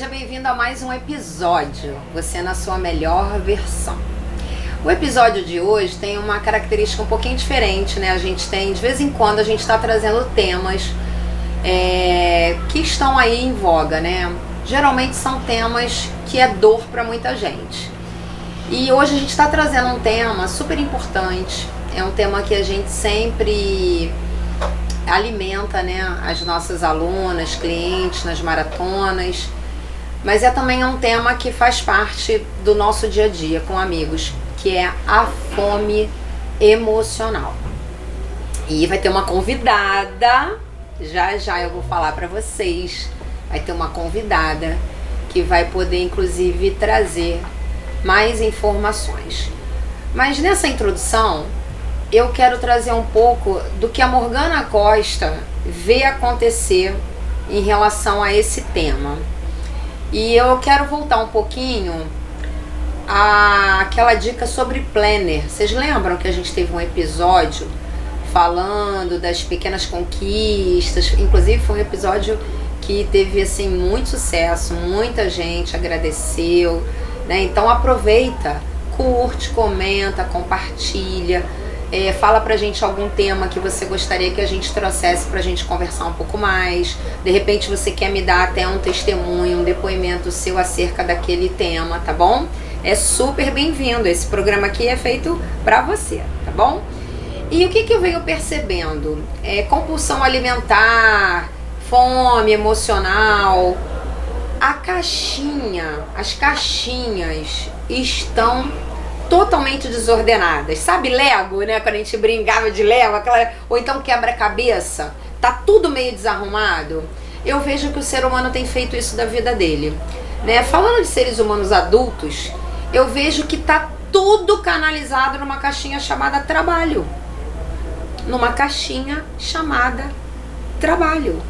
bem-vindo a mais um episódio, você na sua melhor versão. O episódio de hoje tem uma característica um pouquinho diferente, né? De vez em quando, a gente está trazendo temas que estão aí em voga, né? Geralmente são temas que é dor para muita gente. E hoje a gente está trazendo um tema super importante, é um tema que a gente sempre alimenta, né, as nossas alunas, clientes nas maratonas, mas também um tema que faz parte do nosso dia a dia com amigos, que é a fome emocional. E vai ter uma convidada, já eu vou falar para vocês, vai ter uma convidada que vai poder inclusive trazer mais informações. Mas nessa introdução eu quero trazer um pouco do que a Morgana Costa vê acontecer em relação a esse tema. E eu quero voltar um pouquinho àquela dica sobre planner. Vocês lembram que a gente teve um episódio falando das pequenas conquistas? Inclusive foi um episódio que teve assim muito sucesso, muita gente agradeceu, né? Então aproveita, curte, comenta, compartilha. Fala pra gente algum tema que você gostaria que a gente trouxesse pra gente conversar um pouco mais. De repente você quer me dar até um testemunho, um depoimento seu acerca daquele tema, tá bom? É super bem-vindo, esse programa aqui é feito pra você, tá bom? E o que eu venho percebendo? Compulsão alimentar, fome emocional. As caixinhas estão totalmente desordenadas. Sabe Lego, né? Quando a gente brincava de Lego, ou então quebra-cabeça, tá tudo meio desarrumado. Eu vejo que o ser humano tem feito isso da vida dele, né? Falando de seres humanos adultos, eu vejo que tá tudo canalizado numa caixinha chamada trabalho. Numa caixinha chamada trabalho.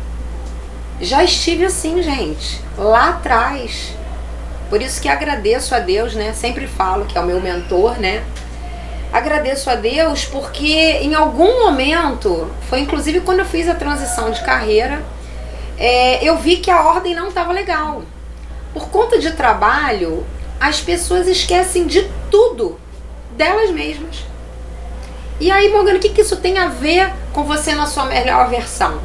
Já estive assim, gente, lá atrás. Por isso que agradeço a Deus, né? Sempre falo que é o meu mentor, né? Agradeço a Deus porque em algum momento, foi inclusive quando eu fiz a transição de carreira, eu vi que a ordem não estava legal. Por conta de trabalho, as pessoas esquecem de tudo delas mesmas. E aí, Morgana, o que isso tem a ver com você na sua melhor versão?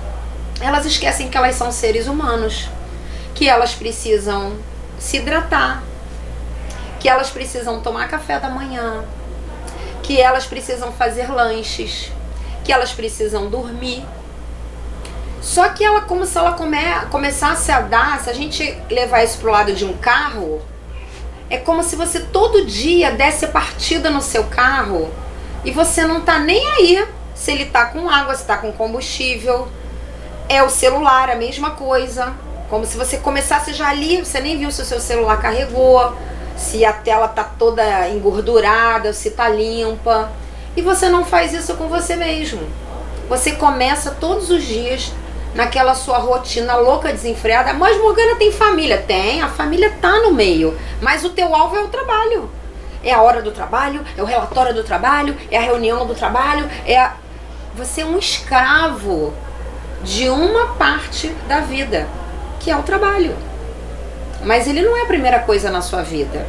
Elas esquecem que elas são seres humanos, que elas precisam se hidratar, que elas precisam tomar café da manhã, que elas precisam fazer lanches, que elas precisam dormir. Só que como se ela começasse a dar, se a gente levar isso pro lado de um carro, é como se você todo dia desse partida no seu carro e você não tá nem aí se ele tá com água, se tá com combustível. O celular, a mesma coisa. Como se você começasse já ali, você nem viu se o seu celular carregou, se a tela tá toda engordurada, se tá limpa. E você não faz isso com você mesmo. Você começa todos os dias naquela sua rotina louca, desenfreada. Mas Morgana tem família? Tem, a família tá no meio. Mas o teu alvo é o trabalho. É a hora do trabalho, é o relatório do trabalho, é a reunião do trabalho, Você é um escravo de uma parte da vida, que é o trabalho. Mas ele não é a primeira coisa na sua vida.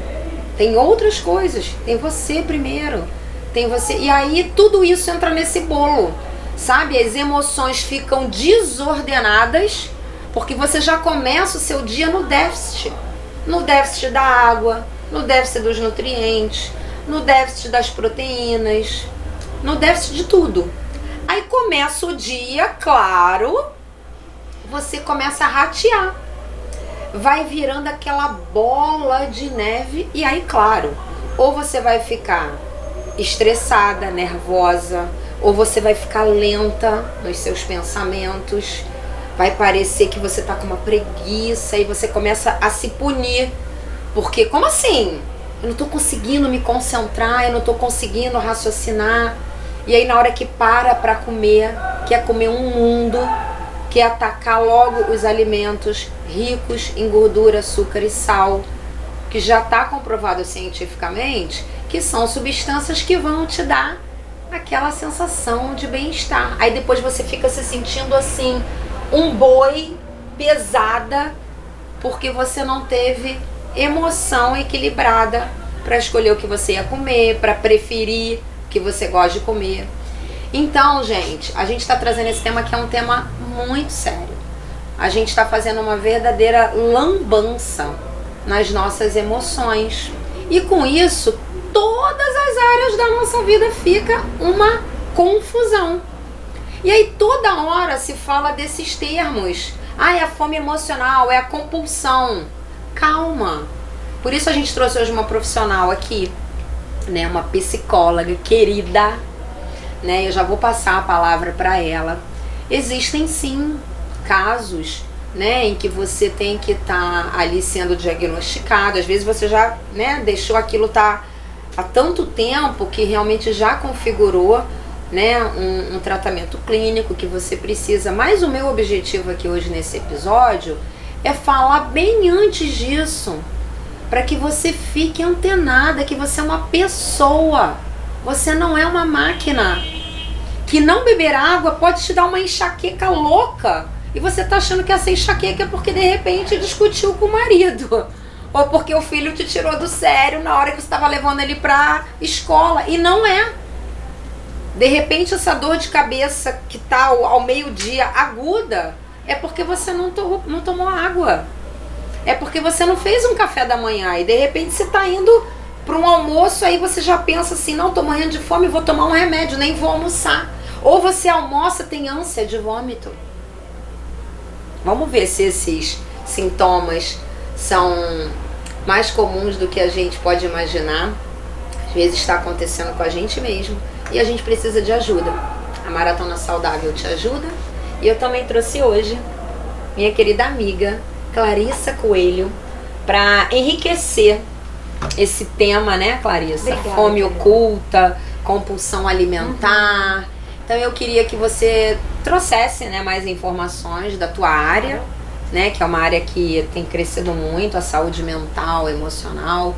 Tem outras coisas. Tem você primeiro. Tem você. E aí tudo isso entra nesse bolo. Sabe? As emoções ficam desordenadas porque você já começa o seu dia no déficit. No déficit da água, no déficit dos nutrientes, no déficit das proteínas, no déficit de tudo. Aí começa o dia, claro, você começa a ratear. Vai virando aquela bola de neve e aí, claro, ou você vai ficar estressada, nervosa, ou você vai ficar lenta nos seus pensamentos, vai parecer que você tá com uma preguiça e você começa a se punir. Porque, como assim? Eu não tô conseguindo me concentrar, eu não tô conseguindo raciocinar. E aí na hora que para comer, quer comer um mundo, quer atacar logo os alimentos ricos em gordura, açúcar e sal, que já está comprovado cientificamente que são substâncias que vão te dar aquela sensação de bem-estar. Aí depois você fica se sentindo assim, um boi, pesada, porque você não teve emoção equilibrada para escolher o que você ia comer, para preferir o que você gosta de comer. Então, gente, a gente está trazendo esse tema que é um tema muito sério. A gente está fazendo uma verdadeira lambança nas nossas emoções. E com isso, todas as áreas da nossa vida fica uma confusão. E aí toda hora se fala desses termos. É a fome emocional, é a compulsão. Calma. Por isso a gente trouxe hoje uma profissional aqui, né, uma psicóloga querida, né? Eu já vou passar a palavra para ela. Existem sim casos, né, em que você tem que estar ali sendo diagnosticado. Às vezes você já, né, deixou aquilo há tanto tempo que realmente já configurou, né, um tratamento clínico que você precisa. Mas o meu objetivo aqui hoje nesse episódio é falar bem antes disso, para que você fique antenada, que você é uma pessoa, você não é uma máquina. Que não beber água pode te dar uma enxaqueca louca. E você tá achando que essa enxaqueca é porque de repente discutiu com o marido. Ou porque o filho te tirou do sério na hora que você estava levando ele pra escola. E não é. De repente essa dor de cabeça que tá ao meio-dia aguda é porque você não tomou água. É porque você não fez um café da manhã. E de repente você tá indo para um almoço, aí você já pensa assim, não, tô morrendo de fome, vou tomar um remédio, nem vou almoçar. Ou você almoça, tem ânsia de vômito. Vamos ver se esses sintomas são mais comuns do que a gente pode imaginar. Às vezes está acontecendo com a gente mesmo e a gente precisa de ajuda. A Maratona Saudável te ajuda. E eu também trouxe hoje minha querida amiga Clarissa Coelho para enriquecer esse tema, né, Clarissa? Obrigada, Fome querida. Oculta, compulsão alimentar. Então eu queria que você trouxesse, né, mais informações da tua área, né, que é uma área que tem crescido muito, a saúde mental, emocional,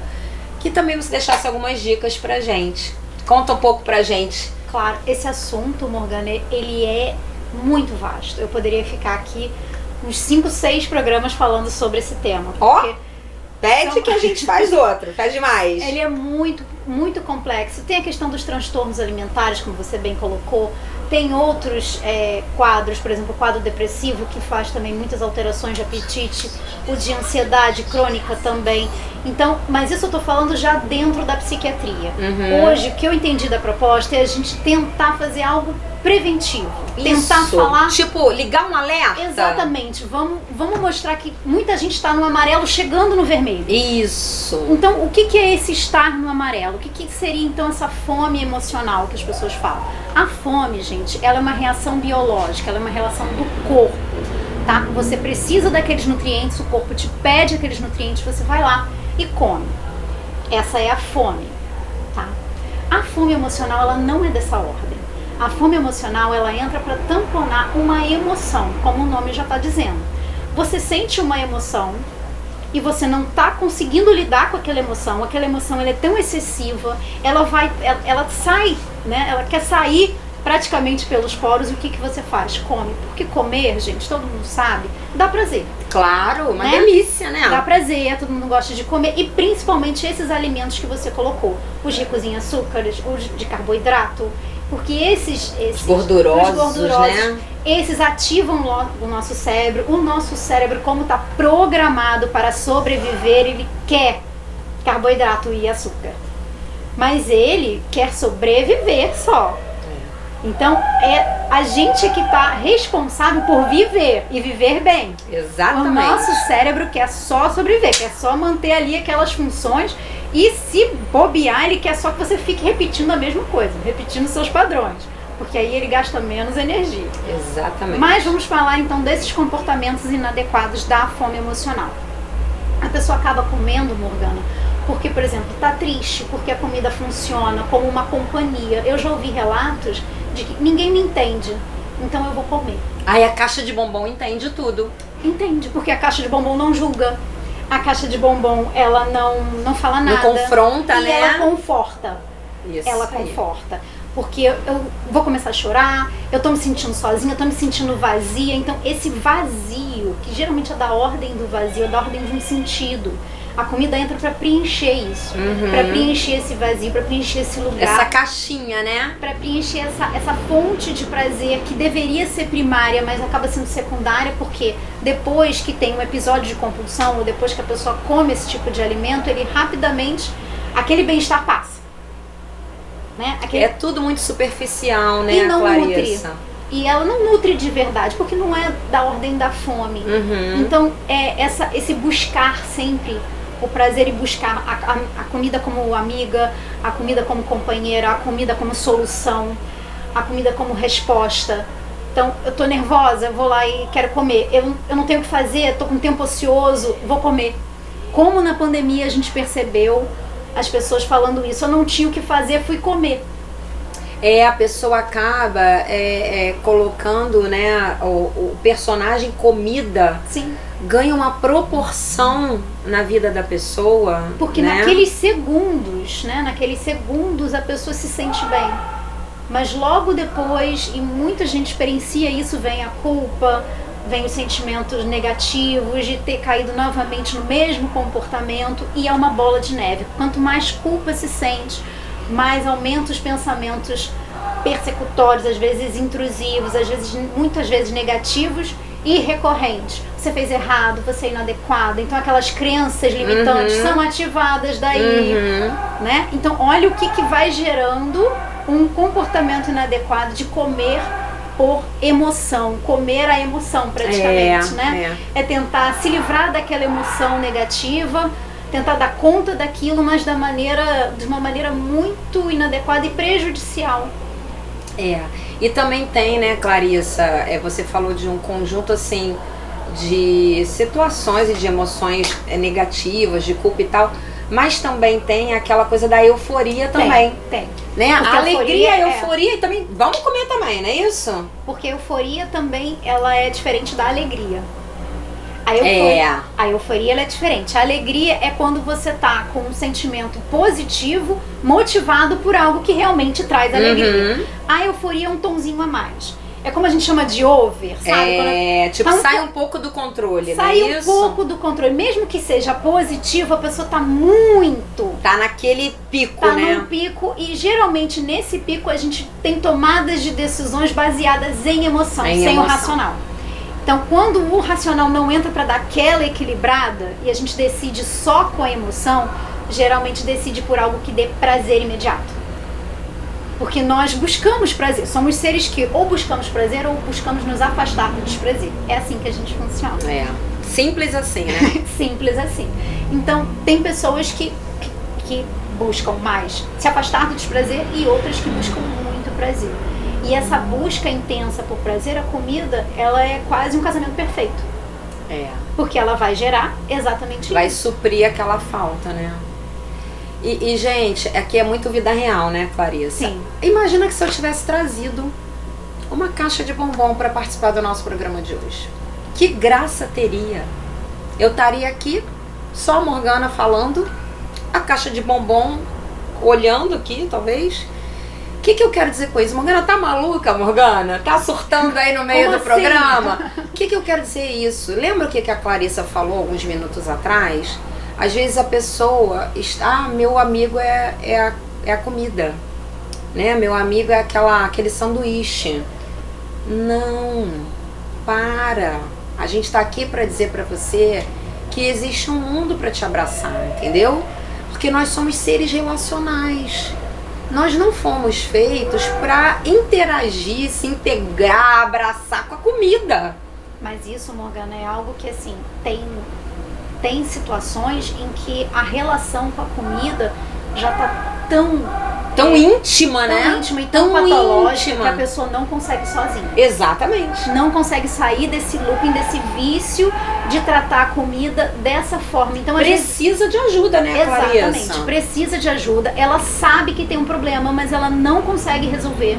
que também você deixasse algumas dicas pra gente. Conta um pouco pra gente. Claro, esse assunto, Morgana, ele é muito vasto. Eu poderia ficar aqui uns 5, 6 programas falando sobre esse tema. Ó, pede que a gente faz outro, pede mais. Ele é muito, muito complexo. Tem a questão dos transtornos alimentares, como você bem colocou. Tem outros quadros, por exemplo, o quadro depressivo, que faz também muitas alterações de apetite, o de ansiedade crônica também. Então, mas isso eu tô falando já dentro da psiquiatria. Hoje, o que eu entendi da proposta é a gente tentar fazer algo preventivo. Tentar Isso. falar... Tipo, ligar um alerta. Exatamente. Vamos mostrar que muita gente está no amarelo chegando no vermelho. Isso. Então, o que é esse estar no amarelo? O que seria, então, essa fome emocional que as pessoas falam? A fome, gente, ela é uma reação biológica, ela é uma reação do corpo, tá? Você precisa daqueles nutrientes, o corpo te pede aqueles nutrientes, você vai lá e come. Essa é a fome, tá? A fome emocional, ela não é dessa ordem. A fome emocional, ela entra para tamponar uma emoção, como o nome já está dizendo. Você sente uma emoção e você não está conseguindo lidar com aquela emoção ela é tão excessiva, ela sai, né? Ela quer sair praticamente pelos poros. E o que você faz? Come. Porque comer, gente, todo mundo sabe, dá prazer. Claro, uma né? delícia, né? Dá prazer, todo mundo gosta de comer. E principalmente esses alimentos que você colocou, os ricos em açúcares, os de carboidrato. Porque esses gordurosos, né? Esses ativam o nosso cérebro. O nosso cérebro, como está programado para sobreviver, ele quer carboidrato e açúcar. Mas ele quer sobreviver só. Então, é a gente que está responsável por viver e viver bem. Exatamente. O nosso cérebro quer só sobreviver, quer só manter ali aquelas funções. E se bobear, ele quer só que você fique repetindo a mesma coisa, repetindo seus padrões. Porque aí ele gasta menos energia. Exatamente. Mas vamos falar então desses comportamentos inadequados da fome emocional. A pessoa acaba comendo, Morgana, porque, por exemplo, está triste, porque a comida funciona como uma companhia. Eu já ouvi relatos de que ninguém me entende, então eu vou comer. Aí a caixa de bombom entende tudo. Entende, porque a caixa de bombom não julga. A caixa de bombom, ela não fala nada. Não confronta, e né? ela conforta. Isso Ela aí. conforta. porque eu vou começar a chorar, eu tô me sentindo sozinha, eu tô me sentindo vazia. Então esse vazio, que geralmente é da ordem do vazio, é da ordem de um sentido. A comida entra para preencher isso, para preencher esse vazio, para preencher esse lugar. Essa caixinha, né? Para preencher essa fonte de prazer que deveria ser primária, mas acaba sendo secundária, porque depois que tem um episódio de compulsão, ou depois que a pessoa come esse tipo de alimento, ele rapidamente, aquele bem-estar passa. Né? É tudo muito superficial, né, e não Clarissa? Nutre. E ela não nutre de verdade, porque não é da ordem da fome. Então, esse buscar sempre o prazer e buscar a comida como amiga, a comida como companheira, a comida como solução, a comida como resposta. Então, eu tô nervosa, eu vou lá e quero comer. Eu não tenho o que fazer, tô com tempo ocioso, vou comer. Como na pandemia a gente percebeu as pessoas falando isso, eu não tinha o que fazer, fui comer. A pessoa acaba colocando, né, o personagem comida. Sim. Ganha uma proporção na vida da pessoa. Porque né? naqueles segundos a pessoa se sente bem. Mas logo depois, e muita gente experiencia isso, vem a culpa, vem os sentimentos negativos de ter caído novamente no mesmo comportamento, e é uma bola de neve. Quanto mais culpa se sente, mais aumenta os pensamentos persecutórios, às vezes intrusivos, muitas vezes negativos e recorrentes. Você fez errado, você é inadequado. Então aquelas crenças limitantes são ativadas daí, né? Então olha o que vai gerando um comportamento inadequado de comer por emoção, comer a emoção praticamente, né? É tentar se livrar daquela emoção negativa, tentar dar conta daquilo, mas de uma maneira muito inadequada e prejudicial. E também tem, né, Clarissa, você falou de um conjunto assim de situações e de emoções negativas, de culpa e tal, mas também tem aquela coisa da euforia também. Tem. Né? A alegria, a euforia e também vamos comer também, não é isso? Porque a euforia também, ela é diferente da alegria. A euforia ela é diferente. A alegria é quando você tá com um sentimento positivo, motivado por algo que realmente traz alegria. A euforia é um tonzinho a mais. É como a gente chama de over, sabe? Sai um pouco do controle, sai não é isso? Um pouco do controle. Mesmo que seja positivo, a pessoa tá muito... Tá naquele pico, tá né? Tá num pico, e geralmente nesse pico a gente tem tomadas de decisões baseadas em emoção, sem o racional. Então, quando o racional não entra para dar aquela equilibrada e a gente decide só com a emoção, geralmente decide por algo que dê prazer imediato. Porque nós buscamos prazer. Somos seres que ou buscamos prazer ou buscamos nos afastar do desprazer. É assim que a gente funciona. Simples assim, né? Simples assim. Então, tem pessoas que buscam mais se afastar do desprazer e outras que buscam muito prazer. E essa busca intensa por prazer, a comida, ela é quase um casamento perfeito. Porque ela vai gerar exatamente isso. Vai suprir aquela falta, né? E, gente, aqui é muito vida real, né, Clarissa? Sim. Imagina que se eu tivesse trazido uma caixa de bombom para participar do nosso programa de hoje. Que graça teria? Eu estaria aqui, só a Morgana falando, a caixa de bombom olhando aqui, talvez. O que eu quero dizer com isso? Morgana, tá maluca, Morgana? Tá surtando aí no meio do programa? O que eu quero dizer isso? Lembra o que a Clarissa falou alguns minutos atrás? Às vezes a pessoa está, meu amigo é a comida, né? Meu amigo é aquele sanduíche. Não, para. A gente tá aqui para dizer para você que existe um mundo para te abraçar, entendeu? Porque nós somos seres relacionais. Nós não fomos feitos para interagir, se integrar, abraçar com a comida. Mas isso, Morgana, é algo que assim, tem situações em que a relação com a comida já tá tão íntima, né? Tão íntima e tão patológica que a pessoa não consegue sozinha. Exatamente. Não consegue sair desse looping, desse vício de tratar a comida dessa forma. Então precisa de ajuda, né, Clarissa? Exatamente. Precisa de ajuda. Ela sabe que tem um problema, mas ela não consegue resolver.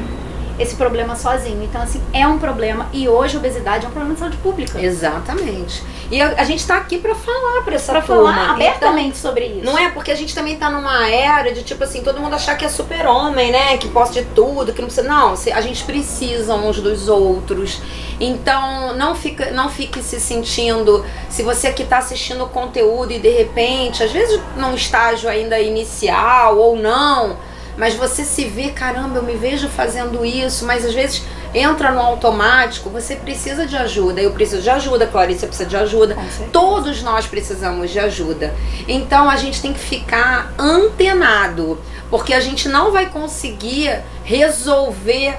esse problema sozinho. Então, assim, é um problema, e hoje a obesidade é um problema de saúde pública. Exatamente. E a gente tá aqui pra falar pra essa Pra turma. falar abertamente sobre isso. Não é? Porque a gente também tá numa era de, tipo assim, todo mundo achar que é super-homem, né? Que possa de tudo, que não precisa... Não, a gente precisa uns dos outros. Então, não fique se sentindo... Se você que tá assistindo o conteúdo e, de repente, às vezes num estágio ainda inicial ou não, mas você se vê, caramba, eu me vejo fazendo isso, mas às vezes entra no automático, você precisa de ajuda. Eu preciso de ajuda, Clarissa precisa de ajuda. Todos nós precisamos de ajuda. Então a gente tem que ficar antenado, porque a gente não vai conseguir resolver,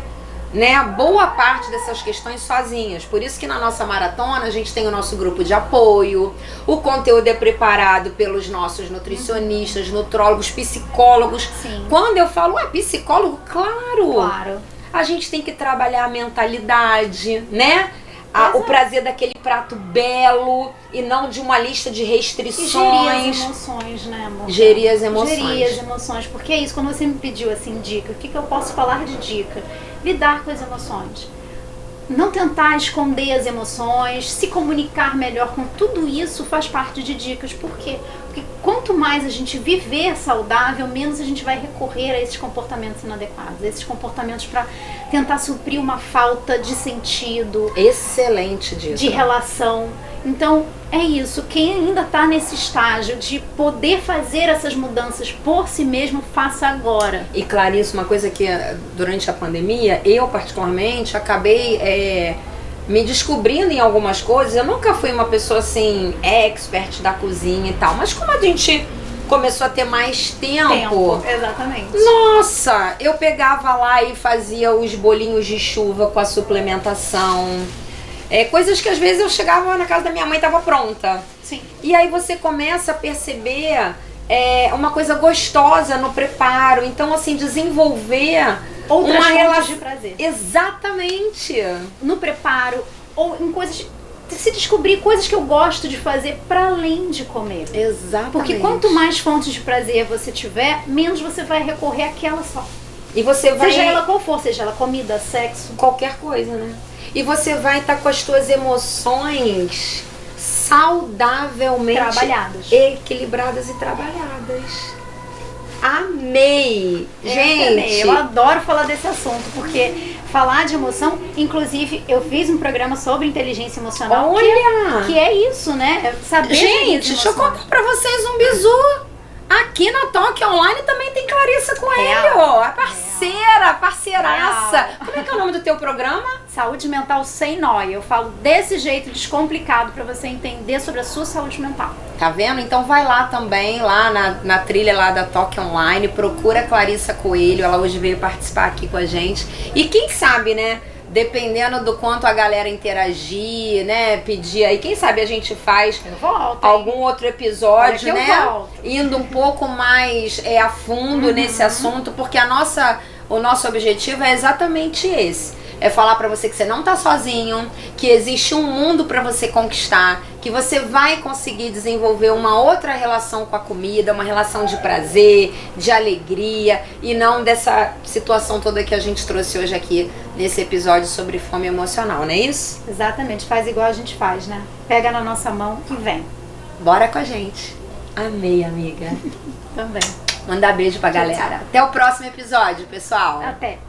né, boa parte dessas questões sozinhas. Por isso que na nossa maratona a gente tem o nosso grupo de apoio, o conteúdo é preparado pelos nossos nutricionistas, nutrólogos, psicólogos. Sim. Quando eu falo, psicólogo, Claro. a gente tem que trabalhar a mentalidade, né? O prazer daquele prato belo e não de uma lista de restrições. E gerir as emoções, né, amor? Gerir as emoções. Gerir as emoções, porque é isso, quando você me pediu assim, dica, o que eu posso falar de dica? Lidar com as emoções. Não tentar esconder as emoções, se comunicar melhor com tudo isso faz parte de dicas. Por quê? Porque quanto mais a gente viver saudável, menos a gente vai recorrer a esses comportamentos inadequados, a esses comportamentos para tentar suprir uma falta de sentido. Excelente disso. De relação. Então, é isso. Quem ainda está nesse estágio de poder fazer essas mudanças por si mesmo, faça agora. E Clarissa, uma coisa que durante a pandemia, eu particularmente acabei me descobrindo em algumas coisas. Eu nunca fui uma pessoa assim, expert da cozinha e tal, mas como a gente começou a ter mais tempo. Exatamente. Nossa, eu pegava lá e fazia os bolinhos de chuva com a suplementação. Coisas que às vezes eu chegava na casa da minha mãe e estava pronta. Sim. E aí você começa a perceber uma coisa gostosa no preparo. Então, assim, desenvolver outras uma fontes de prazer. Exatamente. No preparo ou em coisas... Se descobrir coisas que eu gosto de fazer para além de comer. Exatamente. Porque quanto mais fontes de prazer você tiver, menos você vai recorrer àquela só. E você vai... Seja ela qual for, seja ela comida, sexo. Qualquer coisa, né? E você vai estar com as tuas emoções saudavelmente trabalhadas, equilibradas e trabalhadas. Amei! Gente! Eu adoro falar desse assunto, porque falar de emoção, inclusive eu fiz um programa sobre inteligência emocional. Olha! Que é isso, né? Saber. Gente, deixa eu contar pra vocês um bizu. Aqui na Toque Online também tem Clarissa Coelho, a parceira, parceiraça. Real. Como é que é o nome do teu programa? Saúde Mental Sem Nóia. Eu falo desse jeito descomplicado pra você entender sobre a sua saúde mental. Tá vendo? Então vai lá também, lá na trilha lá da Toque Online, procura a Clarissa Coelho, ela hoje veio participar aqui com a gente. E quem sabe, né? Dependendo do quanto a galera interagir, né, pedir aí, quem sabe a gente faz algum outro episódio, né, indo um pouco mais a fundo nesse assunto, porque o nosso objetivo é exatamente esse. É falar pra você que você não tá sozinho, que existe um mundo pra você conquistar, que você vai conseguir desenvolver uma outra relação com a comida, uma relação de prazer, de alegria, e não dessa situação toda que a gente trouxe hoje aqui nesse episódio sobre fome emocional, não é isso? Exatamente, faz igual a gente faz, né? Pega na nossa mão e vem. Bora com a gente. Amei, amiga. Também. Mandar beijo pra galera. Até o próximo episódio, pessoal. Até.